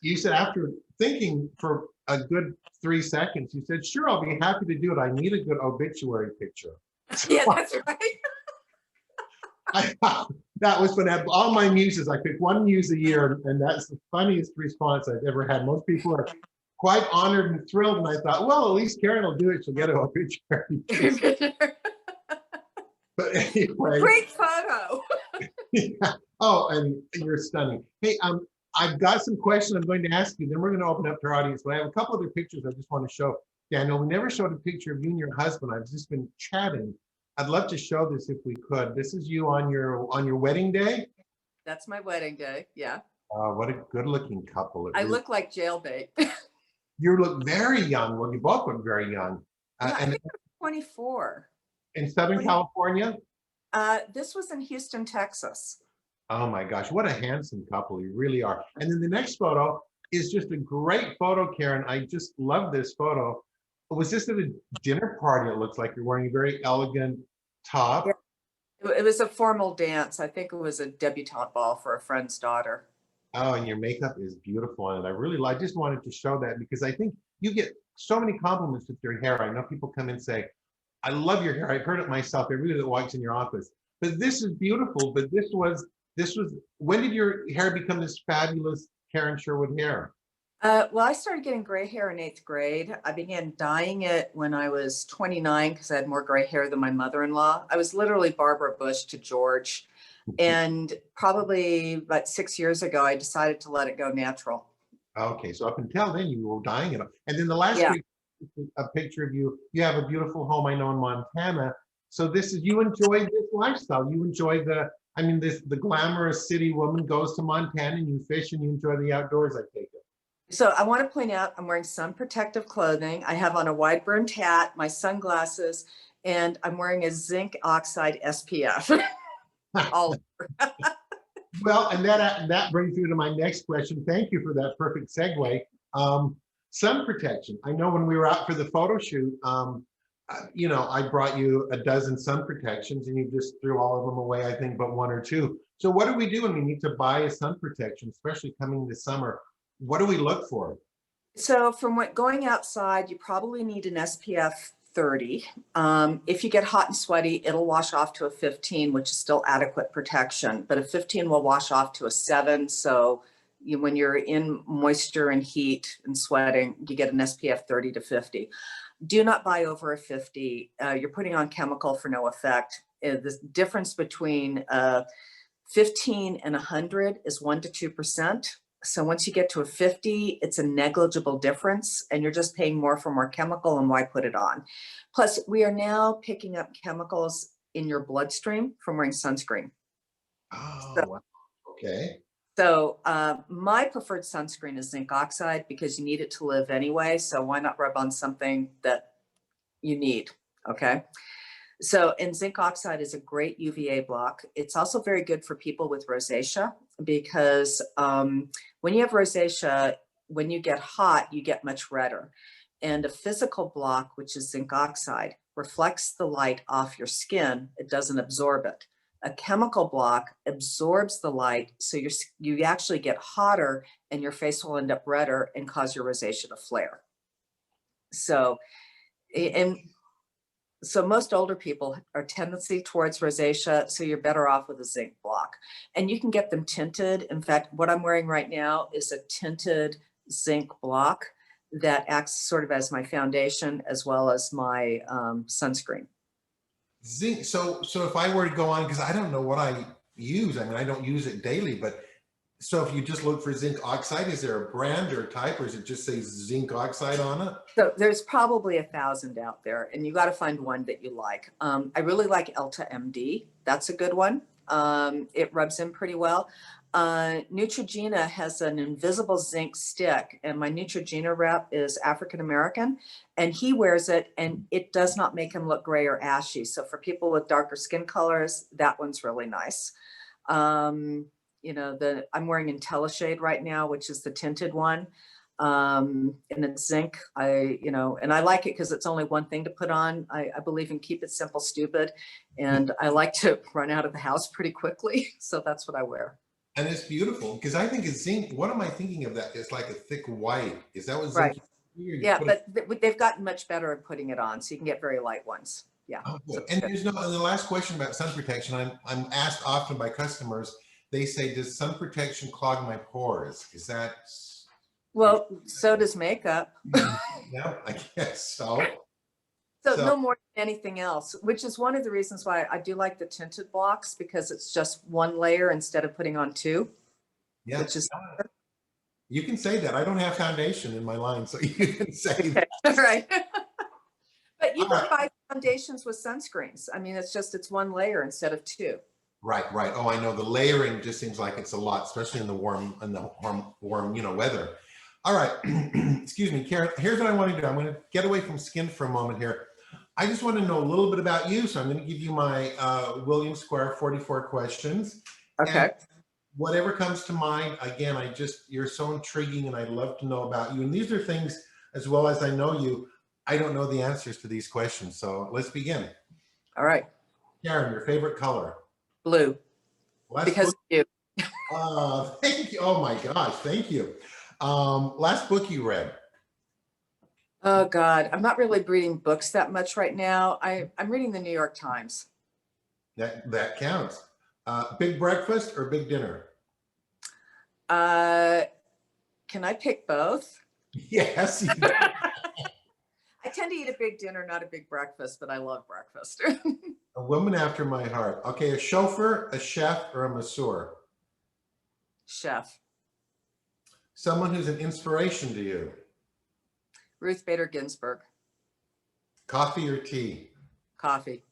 You said, after thinking for a good 3 seconds, you said, "Sure, I'll be happy to do it. I need a good obituary picture." Yeah, that's right. That was when all my muses, I pick one muse a year, and that's the funniest response I've ever had. Most people are quite honored and thrilled, and I thought, well, at least Karen will do it. She'll get an obituary picture. But anyway. Great photo. Yeah. Oh, and you're stunning. Hey, I've got some questions I'm going to ask you. Then we're going to open up to our audience. But I have a couple other pictures I just want to show. Daniel, we never showed a picture of you and your husband. I've just been chatting. I'd love to show this if we could. This is you on your wedding day. That's my wedding day. Yeah. What a good-looking couple. I look like jailbait. You look very young. Well, you both look very young. Yeah, I think I'm 24. In Southern California? This was in Houston, Texas. Oh my gosh, what a handsome couple you really are. And then the next photo is just a great photo, Karen. I just love this photo. Was this at a dinner party? It looks like you're wearing a very elegant top. Yeah. It was a formal dance. I think it was a debutante ball for a friend's daughter. Oh, and your makeup is beautiful. And I just wanted to show that because I think you get so many compliments with your hair. I know people come and say, "I love your hair. I've heard it myself. Everybody that walks in your office." But this is beautiful. But this was, when did your hair become this fabulous Karen Sherwood hair? Well, I started getting gray hair in 8th grade. I began dyeing it when I was 29 because I had more gray hair than my mother-in-law. I was literally Barbara Bush to George. And probably about 6 years ago, I decided to let it go natural. Okay, so up until then, you were dyeing it. And then the last week, a picture of you. You have a beautiful home, I know, in Montana. So this is, you enjoy this lifestyle. You enjoy the glamorous city woman goes to Montana and you fish and you enjoy the outdoors, I take it. So I want to point out I'm wearing sun protective clothing. I have on a wide brimmed hat, my sunglasses, and I'm wearing a zinc oxide SPF. All Well, and that brings me to my next question. Thank you for that perfect segue. Um, Sun protection. I know when we were out for the photo shoot, I brought you a dozen sun protections and you just threw all of them away, I think, but one or two. So what do we do when we need to buy a sun protection, especially coming this summer? What do we look for? So from what going outside, you probably need an SPF 30. If you get hot and sweaty, it'll wash off to a 15, which is still adequate protection, but a 15 will wash off to a 7. So when you're in moisture and heat and sweating, you get an SPF 30 to 50. Do not buy over a 50. You're putting on chemical for no effect. The difference between 15 and 100 is 1 to 2%. So once you get to a 50, it's a negligible difference and you're just paying more for more chemical, and why put it on? Plus, we are now picking up chemicals in your bloodstream from wearing sunscreen. Oh, wow. Okay. So my preferred sunscreen is zinc oxide because you need it to live anyway. So why not rub on something that you need? Okay. So, and zinc oxide is a great UVA block. It's also very good for people with rosacea because when you have rosacea, when you get hot, you get much redder. And a physical block, which is zinc oxide, reflects the light off your skin. It doesn't absorb it. A chemical block absorbs the light, so you actually get hotter and your face will end up redder and cause your rosacea to flare. So, and so most older people are tendency towards rosacea, so you're better off with a zinc block. And you can get them tinted. In fact, what I'm wearing right now is a tinted zinc block that acts sort of as my foundation as well as my sunscreen. Zinc. So if I were to go on, because I don't know what I use. I mean, I don't use it daily, but so if you just look for zinc oxide, is there a brand or type, or is it just say zinc oxide on it? So there's probably 1,000 out there, and you got to find one that you like. I really like Elta MD. That's a good one. It rubs in pretty well. Neutrogena has an invisible zinc stick, and my Neutrogena rep is African American, and he wears it, and it does not make him look gray or ashy. So for people with darker skin colors, that one's really nice. I'm wearing IntelliShade right now, which is the tinted one. And it's zinc. And I like it because it's only one thing to put on. I believe in keep it simple, stupid. And I like to run out of the house pretty quickly. So that's what I wear. And it's beautiful because I think it's zinc. What am I thinking of that? It's like a thick white. Is that what Right. zinc? Yeah, but they've gotten much better at putting it on. So you can get very light ones. Yeah. Oh, So and there's no, and the last question about sun protection, I'm asked often by customers, they say, does sun protection clog my pores? Is that? well, so does makeup. Yeah, I guess so. So no more than anything else, which is one of the reasons why I do like the tinted blocks, because it's just one layer instead of putting on two. Yeah. Which is You can say that. I don't have foundation in my line, so you can say okay. that. Right. But you can buy foundations with sunscreens. I mean, it's one layer instead of two. Right. Oh, I know the layering just seems like it's a lot, especially in the warm, weather. All right. Excuse me, Karen. Here's what I want to do. I'm going to get away from skin for a moment here. I just want to know a little bit about you. So I'm going to give you my William Square 44 questions. Okay. And whatever comes to mind, again, you're so intriguing and I'd love to know about you. And these are things, as well as I know you, I don't know the answers to these questions. So let's begin. All right. Karen, your favorite color? Blue. Because of you. Thank you. Oh my gosh, thank you. Last book you read? Oh God, I'm not really reading books that much right now. I'm reading the New York Times. That counts. Big breakfast or big dinner? Can I pick both? Yes. I tend to eat a big dinner, not a big breakfast, but I love breakfast. A woman after my heart. Okay, a chauffeur, a chef, or a masseur? Chef. Someone who's an inspiration to you? Ruth Bader Ginsburg. Coffee or tea? Coffee.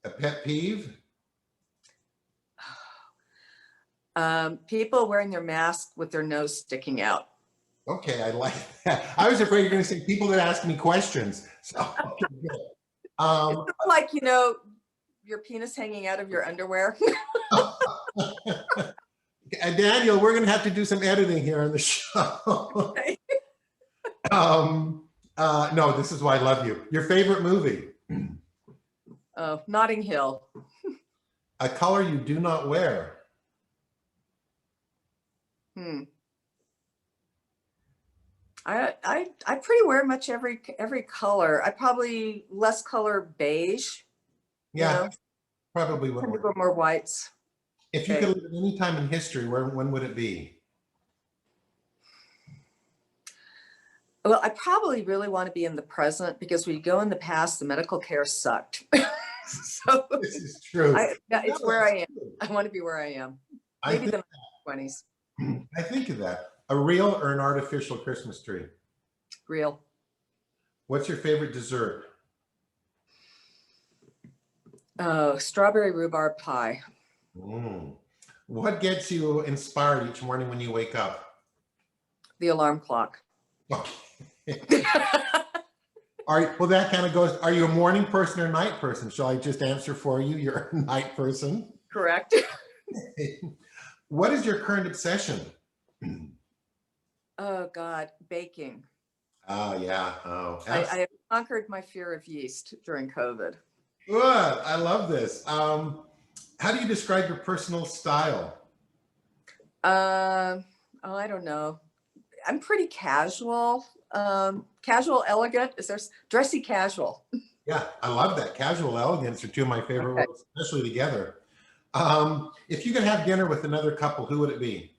A pet peeve? People wearing their mask with their nose sticking out. Okay, I like that. I was afraid you're going to say people that ask me questions. So, okay, good. It's like, your penis hanging out of your underwear. Daniel, we're going to have to do some editing here on the show. Okay. No, this is why I love you. Your favorite movie? Oh, Notting Hill. A color you do not wear? I pretty wear much every color. I probably less color beige. Yeah, probably I tend to would. go more whites. If you could live at any time in history, when would it be? Well, I probably really want to be in the present because when you go in the past, the medical care sucked. So This is true. it's where I am. I want to be where I am. Maybe the 20s. I think of that. A real or an artificial Christmas tree? Real. What's your favorite dessert? Oh, strawberry rhubarb pie. What gets you inspired each morning when you wake up? The alarm clock. Okay. Well, that kind of goes, are you a morning person or night person? Shall I just answer for you? You're a night person. Correct. What is your current obsession? Oh, God, baking. Oh, yeah. Oh, I conquered my fear of yeast during COVID. Good. I love this. How do you describe your personal style? I don't know. I'm pretty casual. Casual, elegant. Is there dressy casual? Yeah, I love that. Casual elegance are two of my favorite words, especially together. If you could have dinner with another couple, who would it be?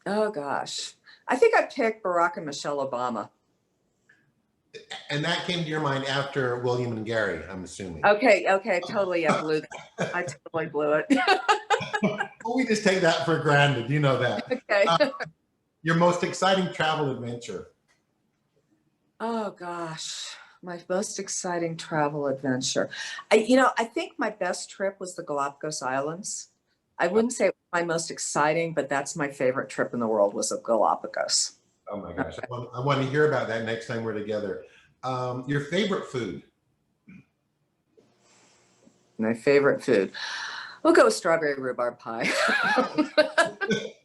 Oh, gosh. I think I picked Barack and Michelle Obama. And that came to your mind after William and Gary, I'm assuming. Okay, totally. I blew that. I totally blew it. Well, we just take that for granted. You know that. Okay. Your most exciting travel adventure? Oh, gosh. My most exciting travel adventure. I think my best trip was the Galapagos Islands. I wouldn't say it was my most exciting, but that's my favorite trip in the world was the Galapagos. Oh my gosh, I want to hear about that next time we're together. Your favorite food? My favorite food. We'll go with strawberry rhubarb pie.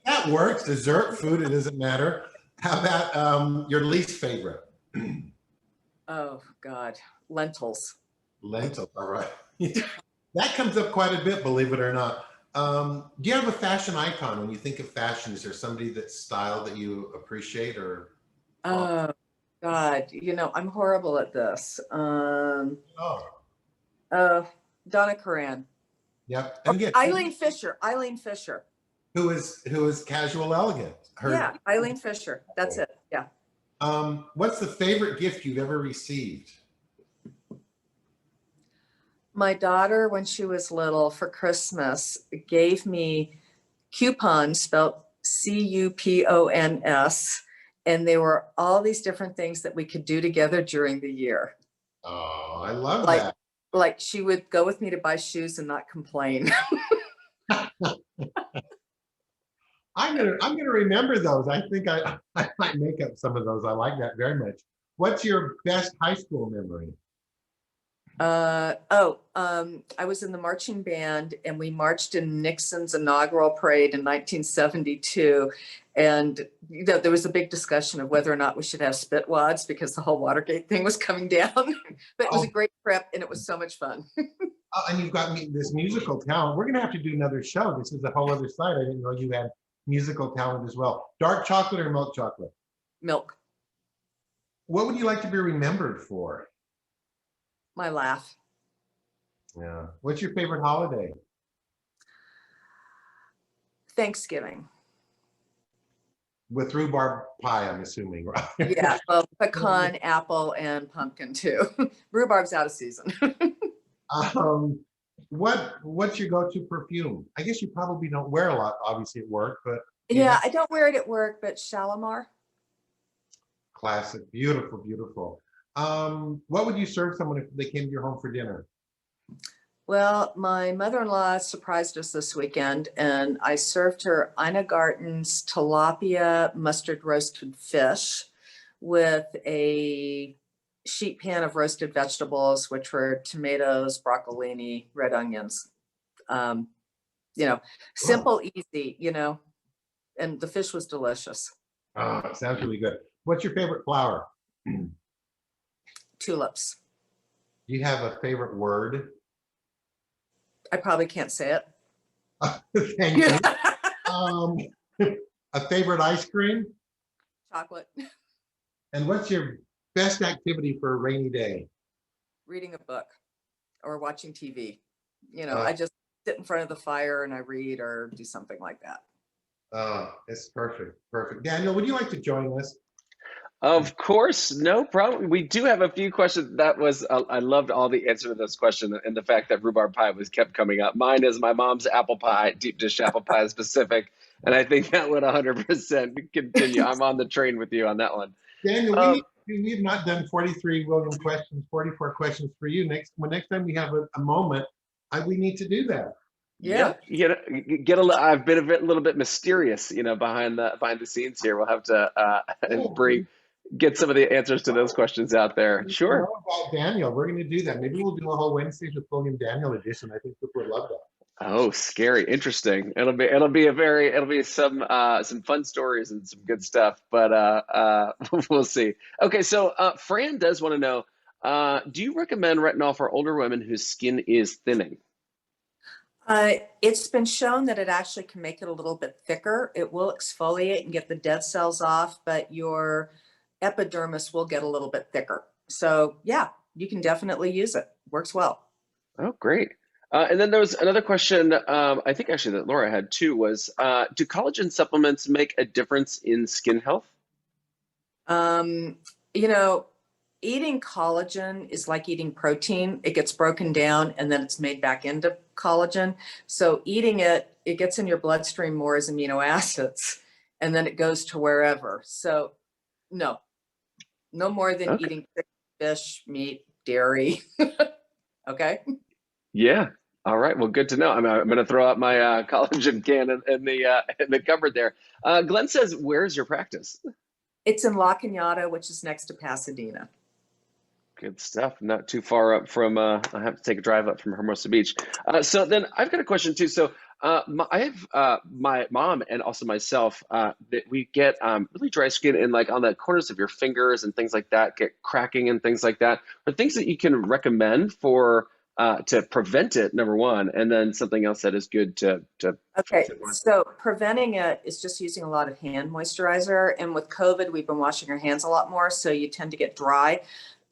That works. Dessert, food, it doesn't matter. How about your least favorite? Oh, God. Lentils. Lentils, all right. That comes up quite a bit, believe it or not. Do you have a fashion icon? When you think of fashion, is there somebody that's style that you appreciate or? Oh, God. I'm horrible at this. Donna Karan. Yep. And again, Eileen Fisher. Who is casual elegant? Yeah, Eileen Fisher. That's it. Yeah. What's the favorite gift you've ever received? My daughter, when she was little for Christmas, gave me coupons spelled CUPONS, and they were all these different things that we could do together during the year. Oh, I love that. Like she would go with me to buy shoes and not complain. I'm gonna remember those. I think I might make up some of those. I like that very much. What's your best high school memory? I was in the marching band and we marched in Nixon's inaugural parade in 1972. And there was a big discussion of whether or not we should have spit wads because the whole Watergate thing was coming down. But it was a great trip and it was so much fun. And you've got this musical talent. We're gonna have to do another show. This is a whole other side. I didn't know you had musical talent as well. Dark chocolate or milk chocolate? Milk. What would you like to be remembered for? My laugh. Yeah. What's your favorite holiday? Thanksgiving. With rhubarb pie, I'm assuming, right? Yeah, well, pecan, apple, and pumpkin too. Rhubarb's out of season. What's your go-to perfume? I guess you probably don't wear a lot, obviously, at work, but yeah, I don't wear it at work, but Shalimar. Classic, beautiful, beautiful. What would you serve someone if they came to your home for dinner? Well, my mother-in-law surprised us this weekend, and I served her Ina Garten's tilapia mustard roasted fish with a sheet pan of roasted vegetables, which were tomatoes, broccolini, red onions. Um, you know, Wow. simple, easy, and the fish was delicious. Oh, it sounds really good. What's your favorite flower? Do Tulips. you have a favorite word? I probably can't say Thank you. it. Um, a favorite ice cream? Chocolate. And what's your best activity for a rainy day? Reading a book or watching TV. Uh, I just sit in front of the fire and I read or do something like that. it's perfect. Perfect. Daniel, would you like to join us? Of course, no problem. We do have a few questions. That was I loved all the answer to this question and the fact that rhubarb pie was kept coming up. Mine is my mom's apple pie, deep dish apple pie specific, and I think that would 100% continue. I'm on the train with you on that one. Daniel, Um, we've not done 43 William questions, 44 questions for you. Next time we have a moment, we need to do that. Yeah. Yep, I've been little bit mysterious, behind the scenes here. We'll have to Oh, get some of the answers to those questions out there. we know Sure. about Daniel. We're going to do that. Maybe we'll do a whole Wednesdays with William Daniel edition. I think people would love that. Oh, scary, interesting. It'll be some fun stories and some good stuff, but we'll see. Okay, so Fran does want to know, do you recommend retinol for older women whose skin is thinning? It's been shown that it actually can make it a little bit thicker. It will exfoliate and get the dead cells off, but your epidermis will get a little bit thicker. So yeah, you can definitely use it. Works well. Oh, great. And then there was another question, I think actually that Laura had too, was do collagen supplements make a difference in skin health? Um, you know, Eating collagen is like eating protein. It gets broken down and then it's made back into collagen. So eating it, it gets in your bloodstream more as amino acids and then it goes to wherever. So no, no more than Okay. eating fish, meat, dairy. Okay. Yeah. All right. Well, good to know. I'm going to throw out my collagen can in the cupboard there. Glenn says, "Where's your practice?" It's in La Cañada, which is next to Pasadena. Good stuff. Not too far up from. I have to take a drive up from Hermosa Beach. So then I've got a question too. So I have my mom and also myself that we get really dry skin and like on the corners of your fingers and things like that, get cracking and things like that. Are things that you can recommend for to prevent it, number one, and then something else that is good to Okay, fix it more. so preventing it is just using a lot of hand moisturizer. And with COVID, we've been washing our hands a lot more, so you tend to get dry.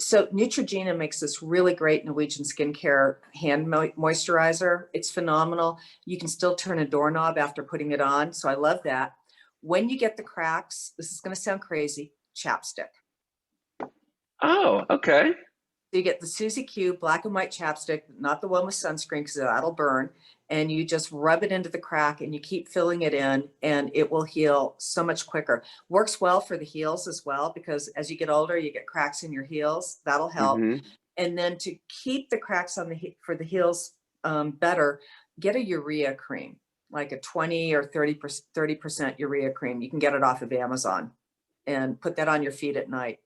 So Neutrogena makes this really great Norwegian skincare hand moisturizer. It's phenomenal. You can still turn a doorknob after putting it on, so I love that. When you get the cracks, this is going to sound crazy, chapstick. Oh, okay. So you get the Susie Q black and white chapstick, not the one with sunscreen because that'll burn. And you just rub it into the crack and you keep filling it in and it will heal so much quicker. Works well for the heels as well, because as you get older, you get cracks in your heels. That'll help. Mm-hmm. And then to keep the cracks on for the heels better, get a urea cream, like a 20 or 30% urea cream. You can get it off of Amazon and put that on your feet at night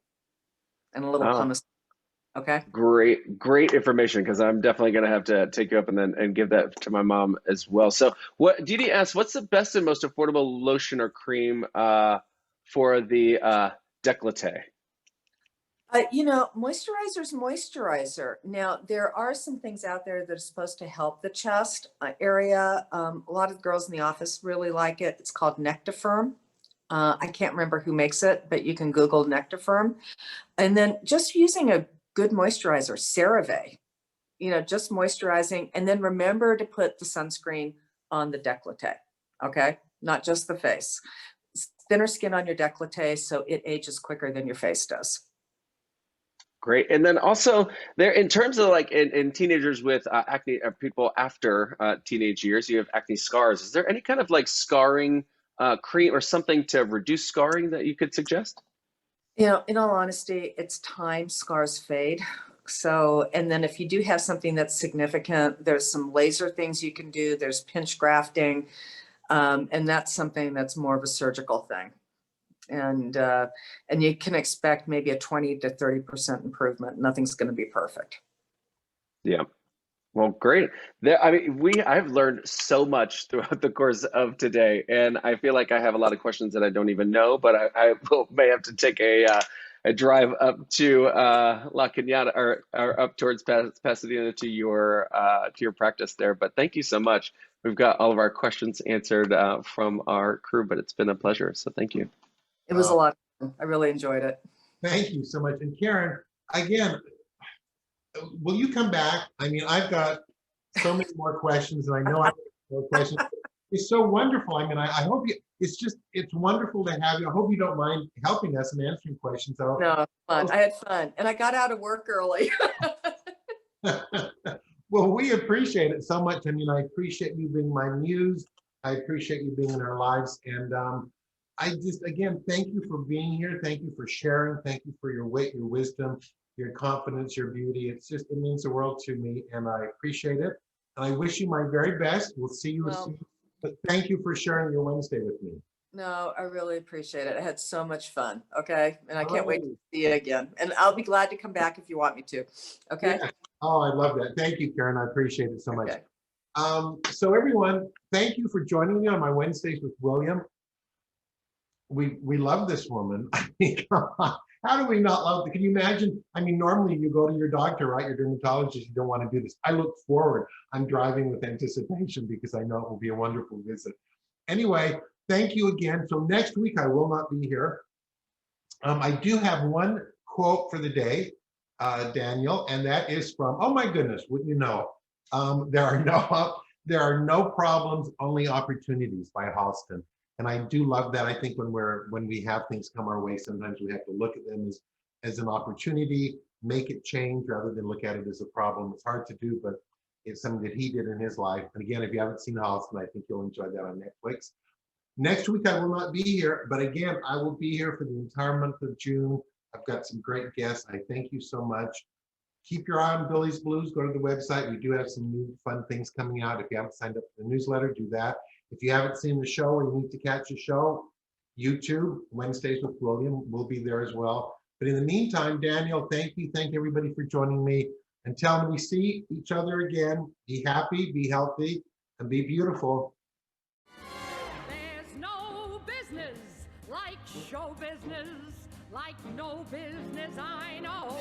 and a little Oh, pumice. Okay. great information because I'm definitely going to have to take you up and give that to my mom as well. So, what Didi asks, what's the best and most affordable lotion or cream for the décolleté? Moisturizer is moisturizer. Now, there are some things out there that are supposed to help the chest area. A lot of the girls in the office really like it. It's called Nectifirm. I can't remember who makes it, but you can Google Nectifirm. And then just using a good moisturizer, CeraVe, just moisturizing. And then remember to put the sunscreen on the décolleté, okay? Not just the face. Thinner skin on your décolleté so it ages quicker than your face does. Great. And then also there, in terms of like in teenagers with acne, people after teenage years, you have acne scars. Is there any kind of like scarring cream or something to reduce scarring that you could suggest? In all honesty, it's time scars fade. So, and then if you do have something that's significant, there's some laser things you can do. There's pinch grafting, and that's something that's more of a surgical thing. And you can expect maybe a 20 to 30% improvement. Nothing's going to be perfect. Yeah. Well, great. I mean, I've learned so much throughout the course of today, and I feel like I have a lot of questions that I don't even know, but may have to take a drive up to La Cañada or up towards Pasadena to your practice there. But thank you so much. We've got all of our questions answered from our crew, but it's been a pleasure. So thank you. It was a lot of fun. I really enjoyed it. Thank you so much. And Karen, again, will you come back? I mean, I've got so many more questions, and I know I have more questions. It's so wonderful. I mean, I hope you, it's wonderful to have you. I hope you don't mind helping us and answering questions. No, fun. I had fun, and I got out of work early. Well, we appreciate it so much. I mean, I appreciate you being my muse. I appreciate you being in our lives. And I just, again, thank you for being here. Thank you for sharing. Thank you for your wit, your wisdom, your confidence, your beauty. It means the world to me, and I appreciate it. And I wish you my very best. We'll see you soon. But thank you for sharing your Wednesday with me. No, I really appreciate it. I had so much fun. Okay. And I can't wait to see you again. And I'll be glad to come back if you want me to. Okay. Yeah. Oh, I love that. Thank you, Karen. I appreciate it so much. Okay. So everyone, thank you for joining me on my Wednesdays with William. We love this woman. I mean, come on. How do we not love it? Can you imagine? I mean, normally you go to your doctor, right? Your dermatologist, you don't want to do this. I look forward. I'm driving with anticipation because I know it will be a wonderful visit. Anyway, thank you again. So next week I will not be here. I do have one quote for the day, Daniel, and that is from, oh my goodness, wouldn't you know? There are no problems, only opportunities by Halston. And I do love that. I think when we have things come our way, sometimes we have to look at them as an opportunity, make it change rather than look at it as a problem. It's hard to do, but it's something that he did in his life. And again, if you haven't seen Halston, I think you'll enjoy that on Netflix. Next week, I will not be here, but again, I will be here for the entire month of June. I've got some great guests. I thank you so much. Keep your eye on Billy's Blues. Go to the website. We do have some new fun things coming out. If you haven't signed up for the newsletter, do that. If you haven't seen the show or you need to catch a show, YouTube, Wednesdays with William, will be there as well. But in the meantime, Daniel, thank you. Thank everybody for joining me. Until we see each other again, be happy, be healthy, and be beautiful. There's no business like show business, like no business I know.